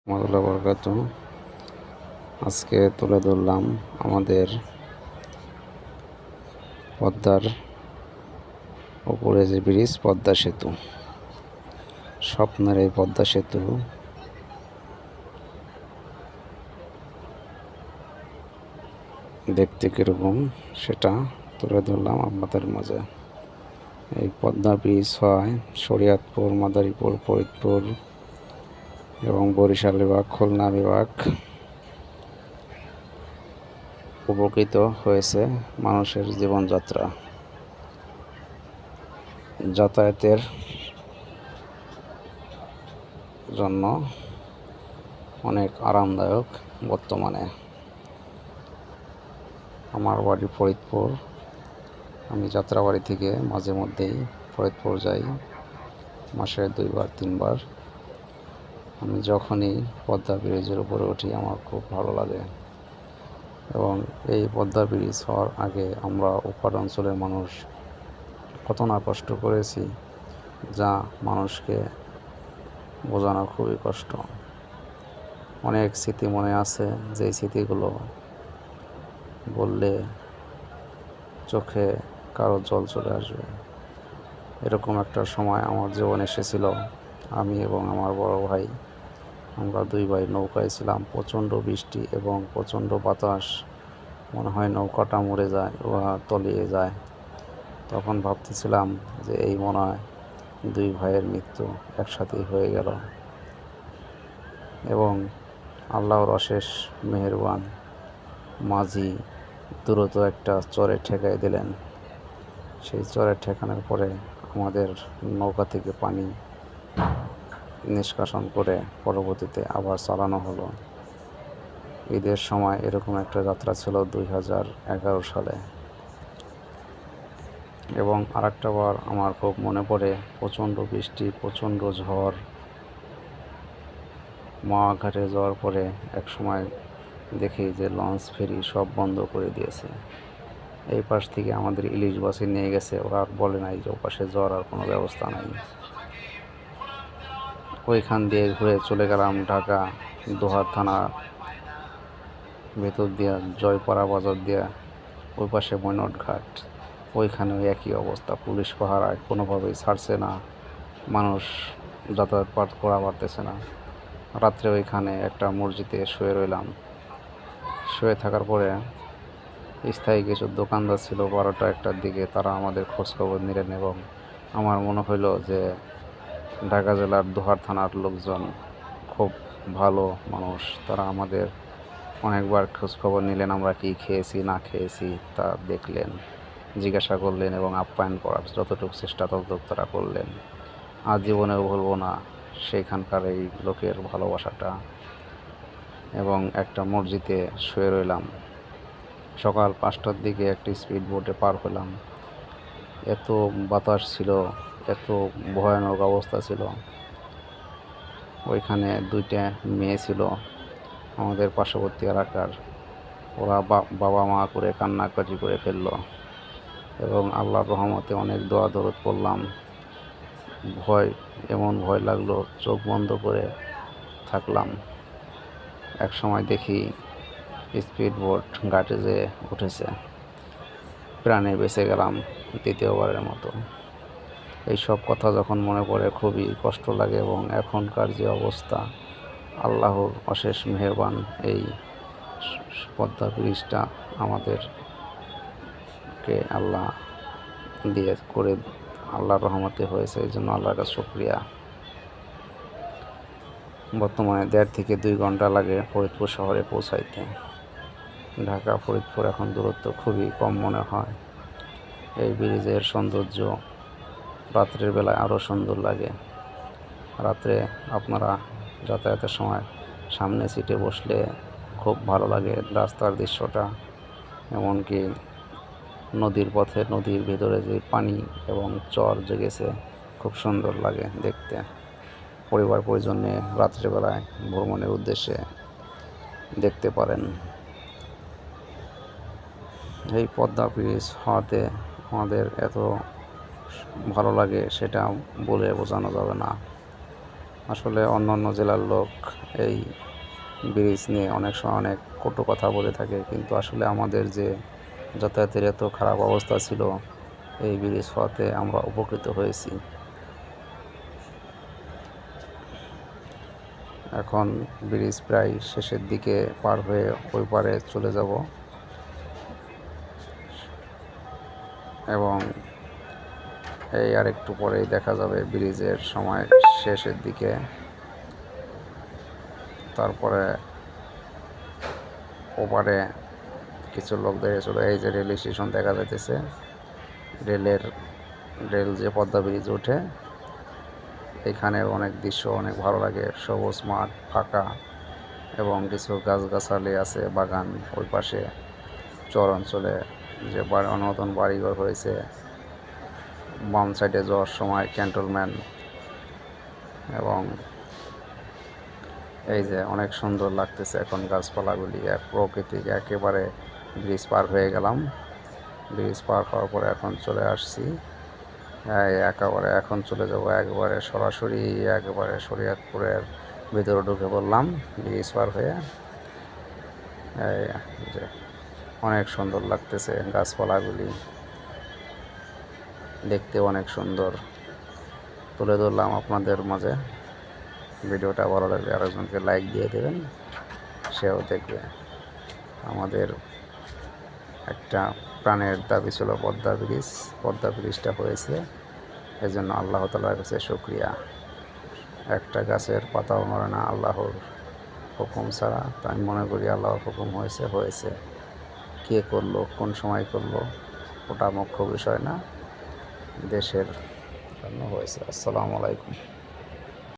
রহমতুল্লাহ বরকাত। আজকে তুলে ধরলাম আমাদের পদ্মার উপরে যে ব্রিজ, পদ্মা সেতু। স্বপ্নের এই পদ্মা সেতু দেখতে কীরকম সেটা তুলে ধরলাম আপনাদের মাঝে। এই পদ্মা ব্রিজ হয় শরীয়তপুর, মাদারীপুর, ফরিদপুর এবং বরিশাল বিভাগ, খুলনা বিভাগ উপকৃত হয়েছে মানুষের জীবনযাত্রা, যাতায়াতের জন্য অনেক আরামদায়ক। বর্তমানে আমার বাড়ি ফরিদপুর। আমি যাত্রাবাড়ি থেকে মাঝে মধ্যেই ফরিদপুর যাই, মাসে 2-3 বার। আমি যখনই পদ্মা ব্রিজের উপরে উঠি আমার খুব ভালো লাগে। এবং এই পদ্মা ব্রিজ হওয়ার আগে আমরা ওপার অঞ্চলের মানুষ কত না কষ্ট করেছি, যা মানুষকে বোঝানো খুবই কষ্ট। অনেক স্মৃতি মনে আছে, যেই স্মৃতিগুলো বললে চোখে কারো জল চলে আসবে। এরকম একটা সময় আমার জীবনে এসেছিল। আমি এবং আমার বড় ভাই, আমরা 2 ভাই নৌকায় ছিলাম। প্রচণ্ড বৃষ্টি এবং প্রচণ্ড বাতাস, মনে হয় নৌকাটা মরে যায় বা তলিয়ে যায়। তখন ভাবতেছিলাম যে এই মনে হয় 2 ভাইয়ের মৃত্যু একসাথেই হয়ে গেল। এবং আল্লাহর অশেষ মেহেরবান, মাঝি দ্রুত একটা চরে ঠেকাই দিলেন। সেই চরে ঠেকানোর পরে আমাদের নৌকা থেকে পানি নিষ্কাশন করে পরবর্তীতে আবার চালানো হলো। ঈদের সময় এরকম একটা যাত্রা ছিল 2011 সালে। এবং আরেকটা বার আমার খুব মনে পড়ে, প্রচণ্ড বৃষ্টি, প্রচণ্ড ঝড়, মাওয়া ঘাটে যাওয়ার পরে এক সময় দেখি যে লঞ্চ ফেরি সব বন্ধ করে দিয়েছে। এই পাশ থেকে আমাদের ইলিশ বাসে নিয়ে গেছে, ওরা বলে নাই যে ওপাশে যাওয়ার আর কোনো ব্যবস্থা নাই। ওইখান দিয়ে ঘুরে চলে গেলাম ঢাকা দোহার থানা ভেতর দিয়া, জয়পাড়া বাজার দিয়া, ওই পাশে মৈনট ঘাট। ওইখানেও একই অবস্থা, পুলিশ পাহারায় কোনোভাবেই ছাড়ছে না, মানুষ যাতায়াত করা পারতেছে না। রাত্রে ওইখানে একটা মসজিদে শুয়ে রইলাম। শুয়ে থাকার পরে স্থায়ী কিছু দোকানদার ছিল, 12টা-1টার দিকে তারা আমাদের খোঁজখবর নিলেন। এবং আমার মনে হইল যে ঢাকা জেলার দোহার থানার লোকজন খুব ভালো মানুষ। তারা আমাদের অনেকবার খোঁজখবর নিলেন, আমরা কি খেয়েছি না খেয়েছি তা দেখলেন, জিজ্ঞাসা করলেন এবং আপ্যায়ন করার যতটুকু চেষ্টা ততটুকু তারা করলেন। আজীবনেও ভুলব না সেইখানকার এই লোকের ভালোবাসাটা। এবং একটা মসজিদে শুয়ে রইলাম। সকাল 5টার দিকে একটি স্পিড বোটে পার হলাম। এত বাতাস ছিল, এত ভয়ানক অবস্থা ছিল। ওইখানে 2টা মেয়ে ছিল আমাদের পার্শ্ববর্তী এলাকার। ওরা বাবা মা করে কান্নাকাটি করে ফেললো। এবং আল্লাহর রহমতে অনেক দোয়া দরুদ পড়লাম। এমন ভয় লাগলো, চোখ বন্ধ করে থাকলাম। এক সময় দেখি স্পিড বোট ঘাটে যেয়ে উঠেছে। প্রাণে বেঁচে গেলাম দ্বিতীয়বারের মতো। এইসব কথা যখন মনে পড়ে খুবই কষ্ট লাগে। এবং এখনকার যে অবস্থা, আল্লাহর অশেষ মেহেরবান, এই পদ্মা ব্রিজটা আমাদেরকে আল্লাহ দিয়ে করে আল্লাহর রহমতে হয়েছে, এই জন্য আল্লাহর কাছে শুকরিয়া। বর্তমানে 1.5 থেকে 2 ঘন্টা লাগে ফরিদপুর শহরে পৌঁছাইতে। ঢাকা ফরিদপুর এখন দূরত্ব খুবই কম মনে হয়। এই ব্রিজের সৌন্দর্য রাত্রের বেলায় আরও সুন্দর লাগে। রাত্রে আপনারা যাতায়াতের সময় সামনে সিটে বসলে খুব ভালো লাগে রাস্তার দৃশ্যটা। এমনকি নদীর পথে, নদীর ভিতরে যে পানি এবং চর জেগেছে, খুব সুন্দর লাগে দেখতে। পরিবার পরিজন নিয়ে রাত্রেবেলায় ভ্রমণের উদ্দেশ্যে দেখতে পারেন। এই পদ্মা ব্রিজ হওয়াতে আমাদের এত ভালো লাগে সেটা বলে বোঝানো যাবে না। আসলে অন্য অন্য জেলার লোক এই ব্রিজ নিয়ে অনেক সময় অনেক কটু কথা বলে থাকে, কিন্তু আসলে আমাদের যে যাতায়াতের এত খারাপ অবস্থা ছিল, এই ব্রিজ হওয়াতে আমরা উপকৃত হয়েছি। এখন ব্রিজ প্রায় শেষের দিকে পার হয়ে ওই পারে চলে যাব এবং এই আর একটু পরেই দেখা যাবে ব্রিজের সময় শেষের দিকে। তারপরে ওপারে কিছু লোক দেখে চলে, এই যে রেল স্টেশন দেখা যাইতেছে, রেল যে পদ্মা ব্রিজ ওঠে, এখানে অনেক দৃশ্য অনেক ভালো লাগে, সবুজ মাঠ ফাঁকা এবং কিছু গাছগাছালি আছে, বাগান ওই পাশে চর অঞ্চলে যে নতুন বাড়িঘর হয়েছে। বাম সাইডে যাওয়ার সময় ক্যান্টনমেন্ট এবং এই যে অনেক সুন্দর লাগতেছে এখন গাছপালাগুলি, প্রকৃতিক একেবারে। ব্রিজ পার হয়ে গেলাম, ব্রিজ পার হওয়ার পরে এখন চলে আসছি একেবারে, এখন চলে যাব একবারে সরাসরি একেবারে শরীয়তপুরের ভিতরে ঢুকে পড়লাম ব্রিজ পার হয়ে। যে অনেক সুন্দর লাগতেছে, গাছপালাগুলি দেখতে অনেক সুন্দর, তুলে ধরলাম আপনাদের মাঝে। ভিডিওটা ভালো লাগলে আরেকজনকে লাইক দিয়ে দেবেন, সেও দেখবে। আমাদের একটা প্রাণের দাবি ছিল পদ্মা ব্রিজটা হয়েছে, এজন্য আল্লাহ তাআলার কাছে শুকরিয়া। একটা গাছের পাতাও নড়ে না আল্লাহর হুকুম ছাড়া। তো আমি মনে করি আল্লাহর হুকুম হয়েছে, কে করলো কোন সময় করলো ওটা মুখ্য বিষয় না, দেশের জন্য হয়েছে। আসসালামু আলাইকুম।